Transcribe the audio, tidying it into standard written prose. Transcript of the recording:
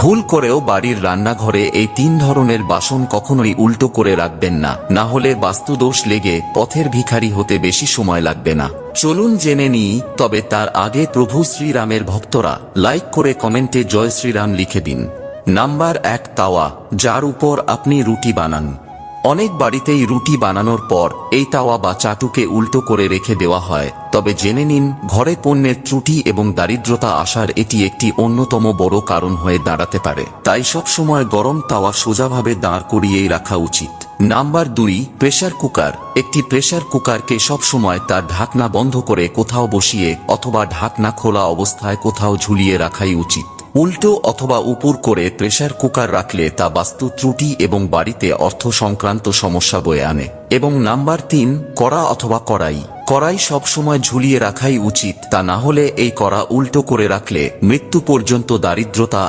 ভুল করেও বাড়ির রান্নাঘরে এই 3 ধরনের বাসন কখনোই উল্টো করে রাখবেন না, না হলে বাস্তুদোষ লেগে পথের ভিখারি হতে বেশি সময় লাগবে না। চলুন জেনে নিই, তবে তার আগে প্রভু শ্রীরামের ভক্তরা লাইক করে কমেন্টে জয় শ্রীরাম লিখে দিন। নাম্বার 1, তাওয়া, যার উপর আপনি রুটি বানান। অনেক বাড়িতেই রুটি বানানোর পর এই তাওয়া বা চাটুকে উল্টো করে রেখে দেওয়া হয়, তবে জেনে নিন ঘরে পণ্যের ত্রুটি এবং দারিদ্রতা আসার এটি একটি অন্যতম বড় কারণ হয়ে দাঁড়াতে পারে। তাই সব সময় গরম তাওয়া সোজাভাবে দাঁড় করিয়েই রাখা উচিত। Number 2, pressure cooker. একটি প্রেসার কুকারকে সব সময় তার ঢাকনা বন্ধ করে কোথাও বসিয়ে অথবা ঢাকনা খোলা অবস্থায় কোথাও ঝুলিয়ে রাখাই উচিত। উল্টো অথবা উপর করে প্রেসার কুকার রাখলে তা বাস্তু ত্রুটি এবং বাড়িতে অর্থ সংক্রান্ত সমস্যা বয়ে আনে। এবং নাম্বার 3, কড়া অথবা কড়াই। কড়াই সবসময় ঝুলিয়ে রাখাই উচিত, তা না হলে এই কড়া উল্টো করে রাখলে মৃত্যু পর্যন্ত দারিদ্রতা